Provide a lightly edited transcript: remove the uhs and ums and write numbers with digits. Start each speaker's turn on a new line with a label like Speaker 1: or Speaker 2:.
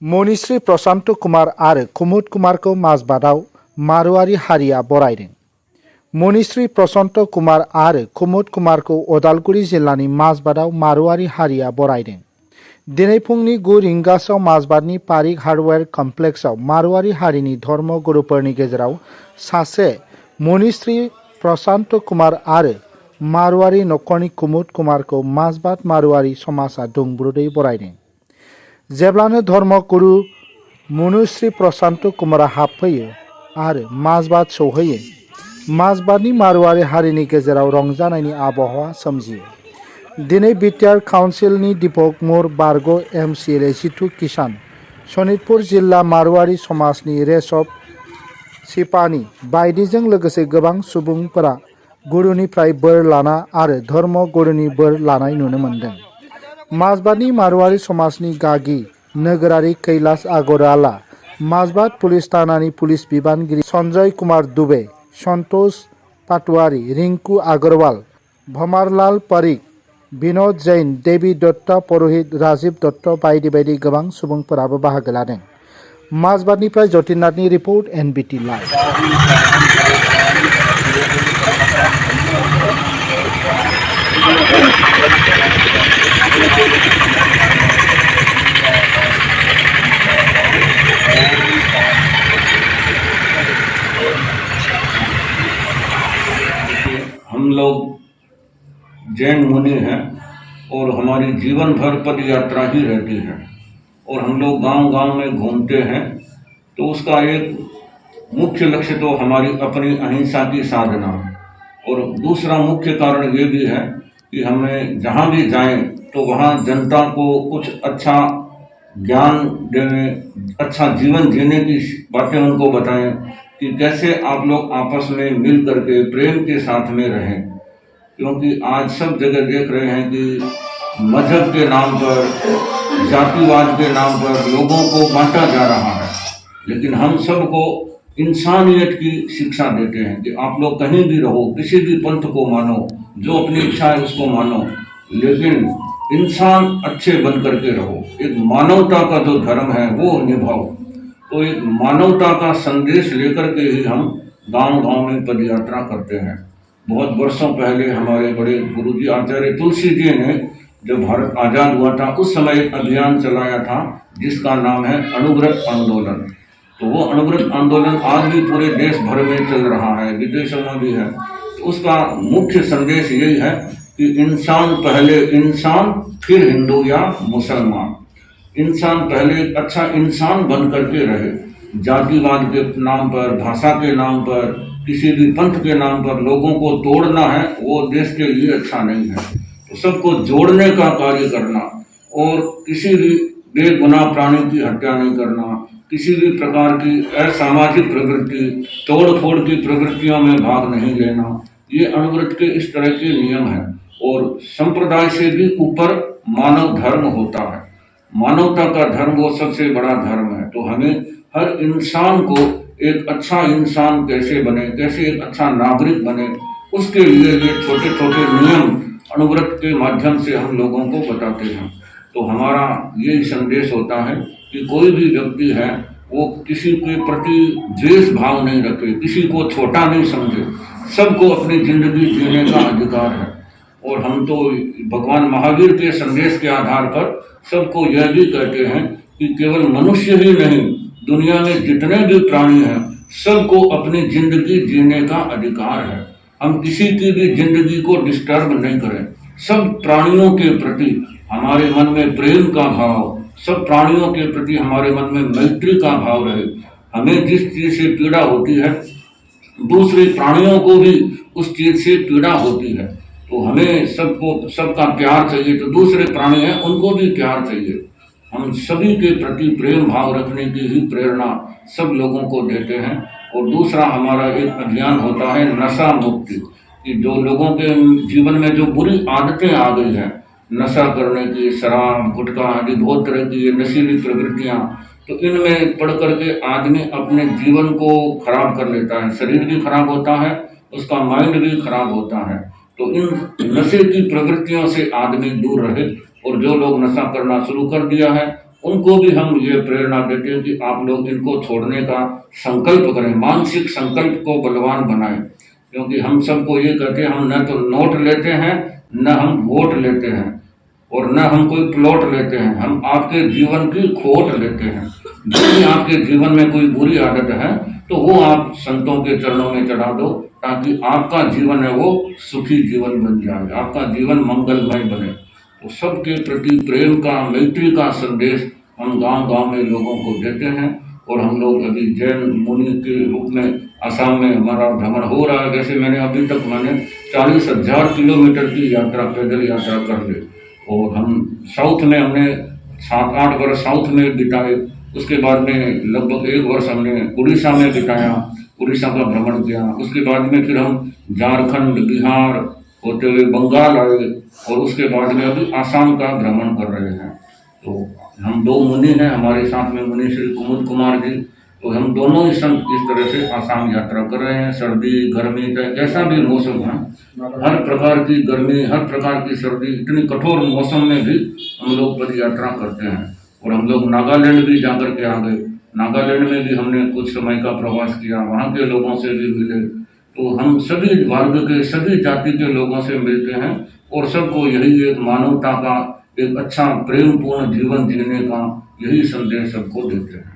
Speaker 1: मनीश्री प्रशांत कुमार आरो कुमुद कुमारखौ माजबाटआव मारुआरि हारिया बरायदों। मनीश्री प्रशांत कुमार आरो कुमुद कुमारखौ उदालगुरि जिल्लानि माजबाटआव मारुआरि हारिया बरायदों। दिनै फुंनि 9 रिंगासोआव माजबाटनि पारिक हार्डवेयर कमप्लेक्सआव मारुआरि हारिनि धर्म गुरुफोरनि गेजेराव सासे मनीश्री प्रशांत कुमार आरो मारुआरि नखरनि कुमुद कुमारखौ माजबाट मारुआरि समाजा दुंब्रुदै बरायदों। जेब्लानो धर्म गुरु मनीश्री प्रशांत कुमारा हाबफैयो आरो माजबाट सौहैयो, माजबाटनि मारुआरि हारिनि गेजेराव रंजानायनि आबहावा सोमजियो। दिनै बिटिआर काउन्सिलनि दीपक मुर बारग' एमसिएलए जितु किसान, सनितपुर जिल्ला मारुआरि समाजनि रेशब सिपानि बायदिजों लोगोसे गोबां सुबुंफोरा गुरुनिफ्राय बोर लाना आरो धर्म गुरुनि बोर लानाय नुनो मोन्दों। माजबाटनि मारुआरि समाजनि गागि नोगोरारि कैलाश आगरवाला, माजबाट पुलिस थानानि पुलिस बिबानगिरि संजय कुमार दुबे, संतोष पाटवारी, रिंकू अग्रवाल, भमारलाल पारिक, विनोद जैन, देवी दत्त पुरोहित, राजीव दत्त बायदि बायदि गोबां सुबुंफोराबो बाहागो लादों। माजबाटनिफ्राय जतिननाथनि रिपर्ट एनबिटि लाइभ।
Speaker 2: हम लोग जैन मुनि हैं और हमारी जीवन भर पद यात्रा ही रहती है और हम लोग गांव-गांव में घूमते हैं। तो उसका एक मुख्य लक्ष्य तो हमारी अपनी अहिंसा की साधना और दूसरा मुख्य कारण ये भी है कि हमें जहाँ भी जाएं तो वहाँ जनता को कुछ अच्छा ज्ञान देने, अच्छा जीवन जीने की बातें उनको बताएं कि कैसे आप लोग आपस में मिल करके प्रेम के साथ में रहें। क्योंकि आज सब जगह देख रहे हैं कि मजहब के नाम पर, जातिवाद के नाम पर लोगों को बांटा जा रहा है, लेकिन हम सबको इंसानियत की शिक्षा देते हैं कि आप लोग कहीं भी रहो, किसी भी पंथ को मानो, जो अपनी इच्छा है उसको मानो, लेकिन इंसान अच्छे बन करके रहो। एक मानवता का जो धर्म है वो निभाओ। तो एक मानवता का संदेश लेकर के ही हम गांव-गांव में पदयात्रा करते हैं। बहुत वर्षों पहले हमारे बड़े गुरुजी आचार्य तुलसी जी ने जब भारत आज़ाद हुआ था उस समय एक अभियान चलाया था जिसका नाम है अणुव्रत आंदोलन। तो वो अणुव्रत आंदोलन आज भी पूरे देश भर में चल रहा है, विदेशों में भी है। तो उसका मुख्य संदेश यही है कि इंसान पहले इंसान, फिर हिंदू या मुसलमान। इंसान पहले एक अच्छा इंसान बन करके रहे। जातिवाद के नाम पर, भाषा के नाम पर, किसी भी पंथ के नाम पर लोगों को तोड़ना है वो देश के लिए अच्छा नहीं है। तो सबको जोड़ने का कार्य करना और किसी भी बेगुनाह प्राणी की हत्या नहीं करना, किसी भी प्रकार की असामाजिक प्रवृत्ति, तोड़-फोड़ की प्रवृत्तियों में भाग नहीं लेना, ये अणुव्रत के इस तरह के नियम हैं। और संप्रदाय से भी ऊपर मानव धर्म होता है। मानवता का धर्म वो सबसे बड़ा धर्म है। तो हमें हर इंसान को एक अच्छा इंसान कैसे बने, कैसे एक अच्छा नागरिक बने, उसके लिए ये छोटे-छोटे नियम अणुव्रत के माध्यम से हम लोगों को बताते हैं। तो हमारा ये संदेश होता है कि कोई भी व्यक्ति है वो किसी के प्रति द्वेष भाव नहीं रखे, किसी को छोटा नहीं समझे, सबको अपनी जिंदगी जीने का अधिकार है। और हम तो भगवान महावीर के संदेश के आधार पर सबको यह भी कहते हैं कि केवल मनुष्य ही नहीं, दुनिया में जितने भी प्राणी हैं सबको अपनी जिंदगी जीने का अधिकार है। हम किसी की भी जिंदगी को डिस्टर्ब नहीं करें। सब प्राणियों के प्रति हमारे मन में प्रेम का भाव, सब प्राणियों के प्रति हमारे मन में मैत्री का भाव रहे। हमें जिस चीज से पीड़ा होती है दूसरे प्राणियों को भी उस चीज से पीड़ा होती है। तो हमें सबको सबका प्यार चाहिए, तो दूसरे प्राणी हैं उनको भी प्यार चाहिए। हम सभी के प्रति प्रेम भाव रखने की ही प्रेरणा सब लोगों को देते हैं। और दूसरा हमारा एक अभियान होता है नशा मुक्ति, कि जो लोगों के जीवन में जो बुरी आदतें आ गई हैं, नशा करने की, शराब, गुटखा आदि बहुत तरह की ये नशीली प्रवृत्तियाँ, तो इनमें पढ़ करके आदमी अपने जीवन को खराब कर लेता है। शरीर भी खराब होता है, उसका माइंड भी खराब होता है। तो इन नशे की प्रवृत्तियों से आदमी दूर रहे। और जो लोग नशा करना शुरू कर दिया है उनको भी हम ये प्रेरणा देते हैं कि आप लोग इनको छोड़ने का संकल्प करें, मानसिक संकल्प को बलवान बनाएं। क्योंकि हम सबको ये कहते हैं, हम न तो नोट लेते हैं, न हम वोट लेते हैं, और न हम कोई प्लॉट लेते हैं, हम आपके जीवन की खोट लेते हैं। यदि आपके जीवन में कोई बुरी आदत है तो वो आप संतों के चरणों में चढ़ा दो, ताकि आपका जीवन है वो सुखी जीवन बन जाए, आपका जीवन मंगलमय बने। तो सबके प्रति प्रेम का, मैत्री का संदेश हम गांव गांव में लोगों को देते हैं। और हम लोग अभी जैन मुनि के रूप में असम में हमारा भ्रमण हो रहा है। जैसे अभी तक मैंने 40,000 किलोमीटर की यात्रा, पैदल यात्रा कर ली। और हम साउथ में हमने 7-8 वर्ष साउथ में बिताए। उसके बाद में लगभग 1 वर्ष हमने उड़ीसा में बिताया, उड़ीसा का भ्रमण किया। उसके बाद में फिर हम झारखंड, बिहार होते हुए बंगाल आए, और उसके बाद में अभी आसाम का भ्रमण कर रहे हैं। तो हम 2 मुनि हैं, हमारे साथ में मुनि श्री कुमुद कुमार जी। तो हम दोनों ही संत इस तरह से आसाम यात्रा कर रहे हैं। सर्दी गर्मी चाहे कैसा भी मौसम है, हर प्रकार की गर्मी, हर प्रकार की सर्दी, इतनी कठोर मौसम में भी हम लोग पद यात्रा करते हैं। और हम लोग नागालैंड भी जाकर के आ गए। नागालैंड में भी हमने कुछ समय का प्रवास किया, वहाँ के लोगों से भी मिले। तो हम सभी वर्ग के, सभी जाति के लोगों से मिलते हैं, और सबको यही एक मानवता का, एक अच्छा प्रेमपूर्ण जीवन जीने का यही संदेश सबको देते हैं।